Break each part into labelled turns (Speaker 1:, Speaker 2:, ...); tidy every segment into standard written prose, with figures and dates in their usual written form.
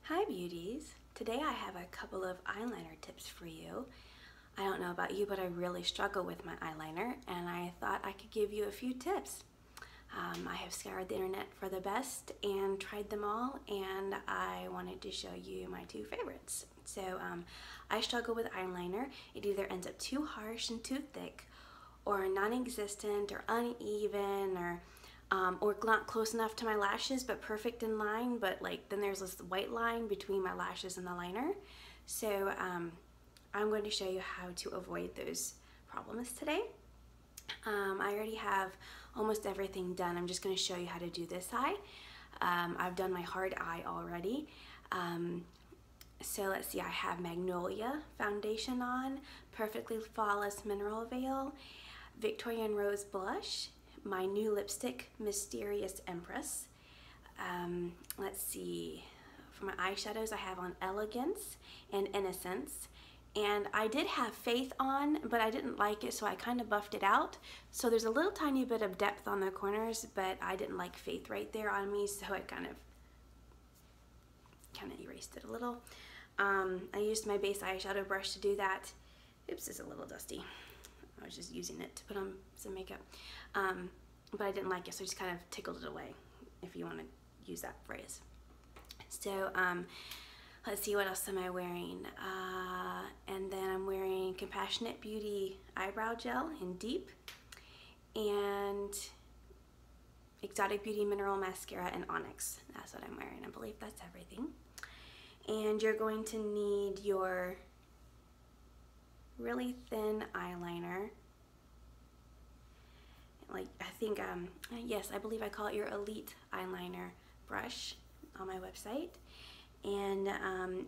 Speaker 1: Hi beauties! Today I have a couple of eyeliner tips for you. I don't know about you, but I really struggle with my eyeliner and I thought I could give you a few tips. I have scoured the internet for the best and tried them all, and I wanted to show you my two favorites. So I struggle with eyeliner. It either ends up too harsh and too thick, or non-existent or uneven, or not close enough to my lashes but perfect in line, but like then there's this white line between my lashes and the liner. So I'm going to show you how to avoid those problems today. I already have almost everything done. I'm just going to show you how to do this eye. I've done my hard eye already. So let's see, I have Magnolia foundation on, Perfectly Flawless Mineral Veil, Victorian Rose Blush, my new lipstick, Mysterious Empress. Let's see, for my eyeshadows I have on Elegance and Innocence. And I did have Faith on, but I didn't like it, so I kind of buffed it out. So there's a little tiny bit of depth on the corners, but I didn't like Faith right there on me, so I kind of erased it a little. I used my base eyeshadow brush to do that. Oops, it's a little dusty. I was just using it to put on some makeup. But I didn't like it, so I just kind of tickled it away, if you want to use that phrase. So let's see, what else am I wearing? And then I'm wearing Compassionate Beauty Eyebrow Gel in Deep, and Exotic Beauty Mineral Mascara in Onyx. That's what I'm wearing. I believe that's everything. And you're going to need your really thin eyeliner. Like, I think, yes, I believe I call it your Elite Eyeliner brush on my website. And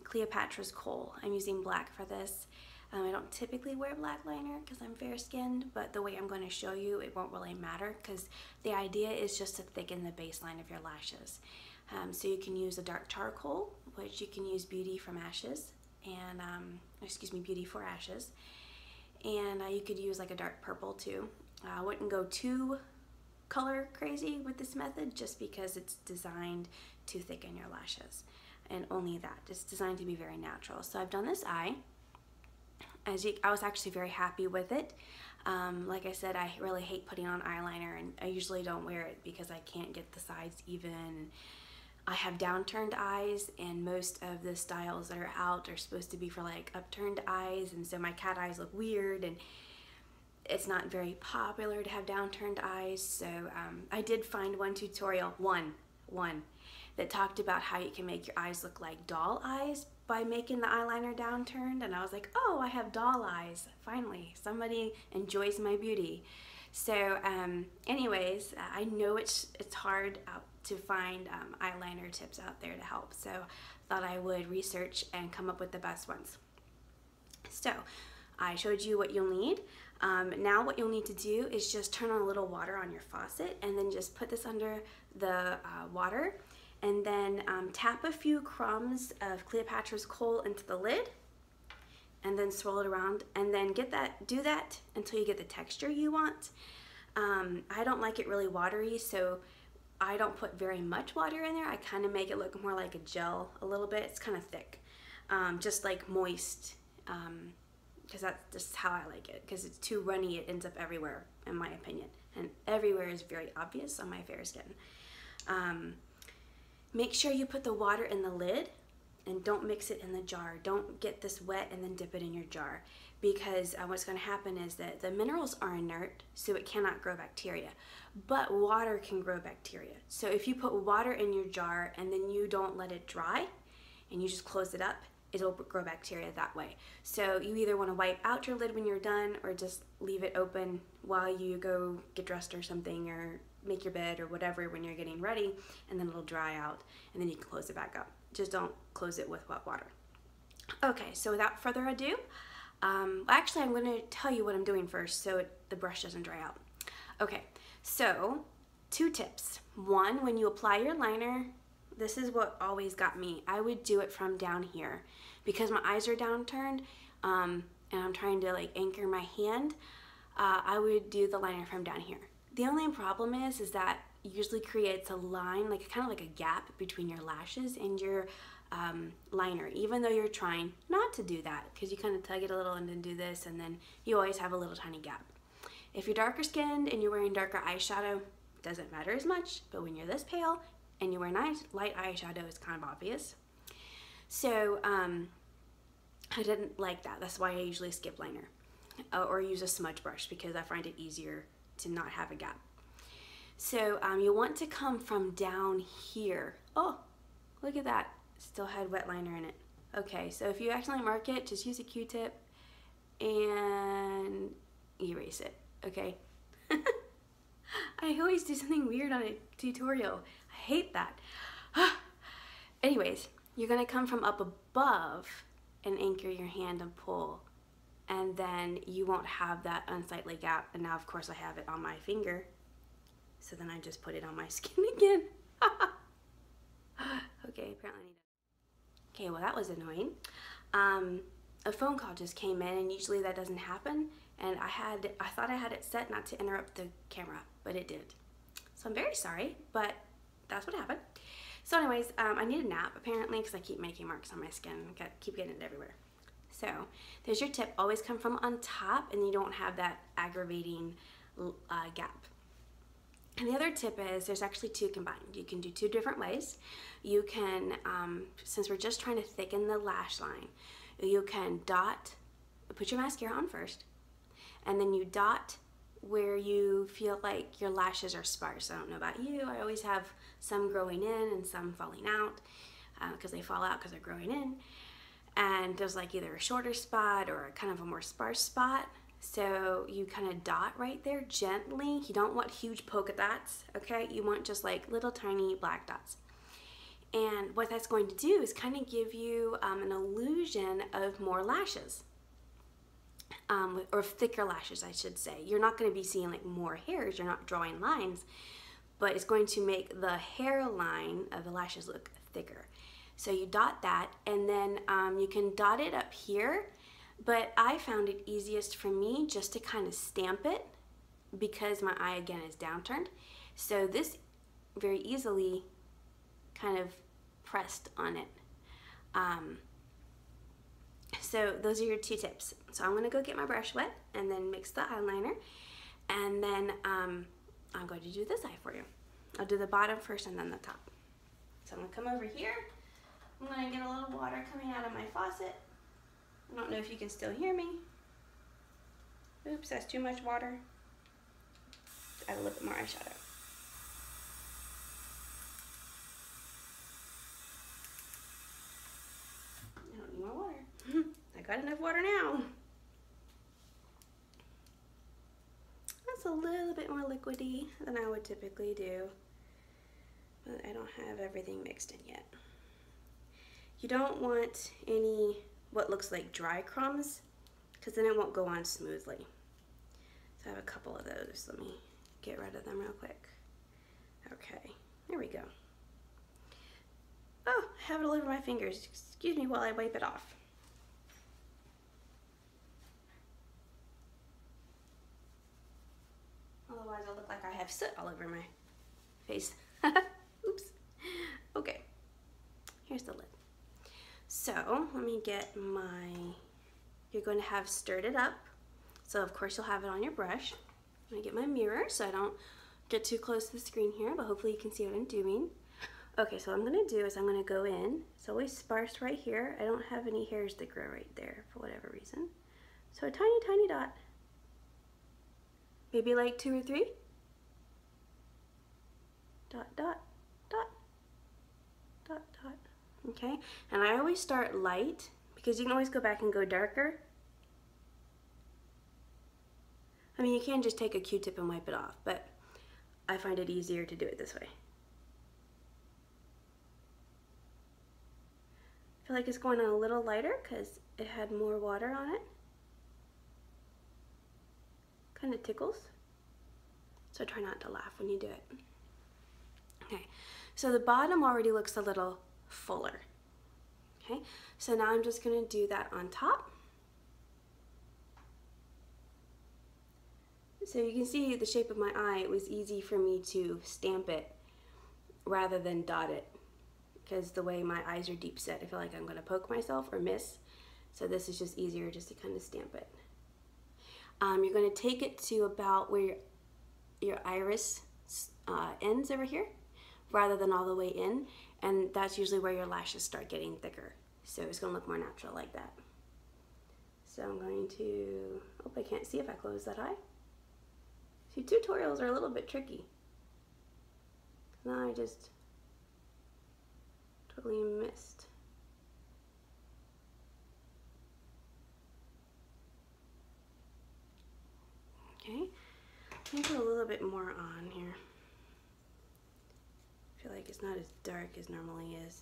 Speaker 1: Cleopatra's Kohl. I'm using black for this. I don't typically wear black liner because I'm fair skinned, but the way I'm going to show you, it won't really matter because the idea is just to thicken the baseline of your lashes. So you can use a dark charcoal, which you can use Beauty from Ashes, and Beauty for Ashes. And you could use like a dark purple too. I wouldn't go too color crazy with this method just because it's designed to thicken your lashes. And only that. It's designed to be very natural. So I've done this eye. I was actually very happy with it. Like I said, I really hate putting on eyeliner, and I usually don't wear it because I can't get the sides even. I have downturned eyes, and most of the styles that are out are supposed to be for like upturned eyes, and so my cat eyes look weird, and it's not very popular to have downturned eyes. So I did find one tutorial, one that talked about how you can make your eyes look like doll eyes by making the eyeliner downturned, and I was like, oh, I have doll eyes. Finally, somebody enjoys my beauty. So anyways, I know it's hard to find eyeliner tips out there to help, so thought I would research and come up with the best ones. So I showed you what you'll need. Now what you'll need to do is just turn on a little water on your faucet, and then just put this under the water, and then tap a few crumbs of Cleopatra's Kohl into the lid, and then swirl it around, and then do that until you get the texture you want. I don't like it really watery, so I don't put very much water in there. I kind of make it look more like a gel a little bit. It's kind of thick, just like moist, because that's just how I like it. Because it's too runny, it ends up everywhere, in my opinion, and everywhere is very obvious on my fair skin. Make sure you put the water in the lid, and don't mix it in the jar. Don't get this wet and then dip it in your jar, because what's going to happen is that the minerals are inert, so it cannot grow bacteria, but water can grow bacteria. So if you put water in your jar and then you don't let it dry and you just close it up, it'll grow bacteria that way. So you either want to wipe out your lid when you're done, or just leave it open while you go get dressed or something, or make your bed or whatever when you're getting ready, and then it'll dry out, and then you can close it back up. Just don't close it with wet water. Okay, so without further ado, actually I'm going to tell you what I'm doing first so the brush doesn't dry out. Okay, so 2 tips. One, when you apply your liner, this is what always got me. I would do it from down here because my eyes are downturned, and I'm trying to like anchor my hand. I would do the liner from down here. The only problem is that usually creates a line, like kind of like a gap between your lashes and your liner, even though you're trying not to do that, because you kind of tug it a little and then do this, and then you always have a little tiny gap. If you're darker skinned and you're wearing darker eyeshadow, it doesn't matter as much, but when you're this pale and you wear nice light eyeshadow, it's kind of obvious. So I didn't like that. That's why I usually skip liner or use a smudge brush, because I find it easier to not have a gap. So you want to come from down here. Oh, look at that. Still had wet liner in it. Okay, so if you accidentally mark it, just use a Q-tip and erase it, okay? I always do something weird on a tutorial. I hate that. Anyways, you're gonna come from up above and anchor your hand and pull, and then you won't have that unsightly gap. And now of course I have it on my finger, so then I just put it on my skin again. Okay, apparently I need to. Okay, well that was annoying. A phone call just came in, and usually that doesn't happen, and I thought I had it set not to interrupt the camera, but it did. So I'm very sorry, but that's what happened. So anyways, I need a nap apparently, because I keep making marks on my skin. Keep getting it everywhere. So there's your tip. Always come from on top, and you don't have that aggravating gap. And the other tip is there's actually two combined. You can do two different ways. You can, since we're just trying to thicken the lash line, you can put your mascara on first, and then you dot where you feel like your lashes are sparse. I don't know about you, I always have some growing in and some falling out, because they fall out because they're growing in. And there's like either a shorter spot or a kind of a more sparse spot. So you kind of dot right there gently. You don't want huge polka dots, okay? You want just like little tiny black dots. And what that's going to do is kind of give you an illusion of more lashes. Or thicker lashes, I should say. You're not going to be seeing like more hairs, you're not drawing lines, but it's going to make the hairline of the lashes look thicker. So you dot that, and then you can dot it up here, but I found it easiest for me just to kind of stamp it, because my eye again is downturned. So this very easily kind of pressed on it. So those are your two tips. So I'm gonna go get my brush wet and then mix the eyeliner, and then I'm going to do this eye for you. I'll do the bottom first and then the top. So I'm gonna come over here. I'm gonna get a little water coming out of my faucet. I don't know if you can still hear me. Oops, that's too much water. Add a little bit more eyeshadow. I don't need more water. I got enough water now. That's a little bit more liquidy than I would typically do, but I don't have everything mixed in yet. You don't want any what looks like dry crumbs, because then it won't go on smoothly. So I have a couple of those. Let me get rid of them real quick. Okay, there we go. Oh, I have it all over my fingers. Excuse me while I wipe it off. Otherwise I'll look like I have soot all over my face. Oops. Okay, here's the lid. So let me get you're going to have stirred it up. So of course you'll have it on your brush. I'm gonna get my mirror so I don't get too close to the screen here, but hopefully you can see what I'm doing. Okay, so what I'm gonna do is I'm gonna go in. It's always sparse right here. I don't have any hairs that grow right there for whatever reason. So a tiny, tiny dot. Maybe like 2 or 3. Dot, dot, dot, dot, dot. Okay, and I always start light because you can always go back and go darker. I mean, you can just take a Q-tip and wipe it off, but I find it easier to do it this way. I feel like it's going on a little lighter because it had more water on it. Kind of tickles. So try not to laugh when you do it. Okay, so the bottom already looks a little fuller. Okay, so now I'm just going to do that on top. So you can see the shape of my eye. It was easy for me to stamp it rather than dot it. because the way my eyes are deep set, I feel like I'm going to poke myself or miss. So this is just easier just to kind of stamp it. You're going to take it to about where your iris ends over here, rather than all the way in, and that's usually where your lashes start getting thicker. So it's going to look more natural like that. So I'm going to, hope I can't see if I close that eye. See, tutorials are a little bit tricky. Now I just totally missed. Okay, let me put a little bit more on here. I feel like it's not as dark as normally is.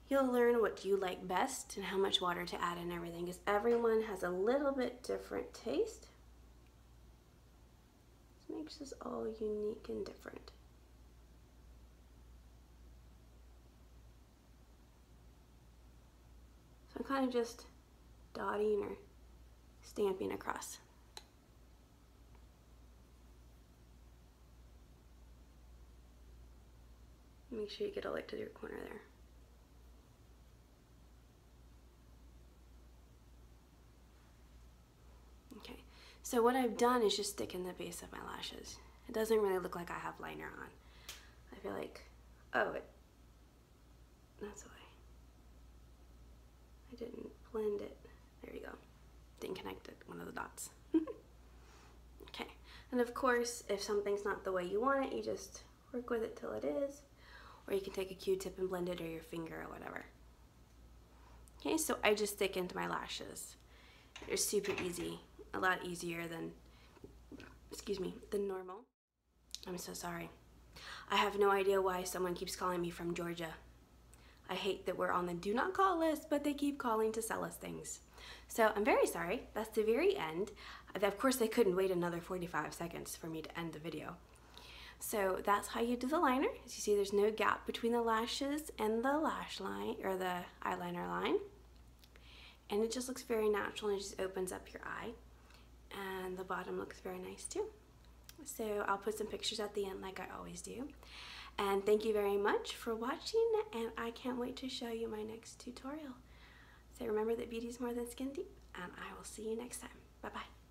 Speaker 1: You'll learn what you like best and how much water to add and everything, because everyone has a little bit different taste. This makes us all unique and different. So I'm kind of just dotting or stamping across. Make sure you get all the way to your corner there. Okay, so what I've done is just stick in the base of my lashes. It doesn't really look like I have liner on. I feel like, oh, that's why. I didn't blend it. There you go. Didn't connect it, one of the dots. Okay, and of course, if something's not the way you want it, you just work with it till it is. Or you can take a Q-tip and blend it, or your finger, or whatever. Okay, so I just stick into my lashes. They're super easy, a lot easier than, excuse me, than normal. I'm so sorry. I have no idea why someone keeps calling me from Georgia. I hate that we're on the do not call list, but they keep calling to sell us things. So I'm very sorry, that's the very end. Of course, they couldn't wait another 45 seconds for me to end the video. So that's how you do the liner. As you see, there's no gap between the lashes and the lash line, or the eyeliner line. And it just looks very natural, and it just opens up your eye. And the bottom looks very nice too. So I'll put some pictures at the end like I always do. And thank you very much for watching, and I can't wait to show you my next tutorial. So remember that beauty is more than skin deep, and I will see you next time. Bye-bye.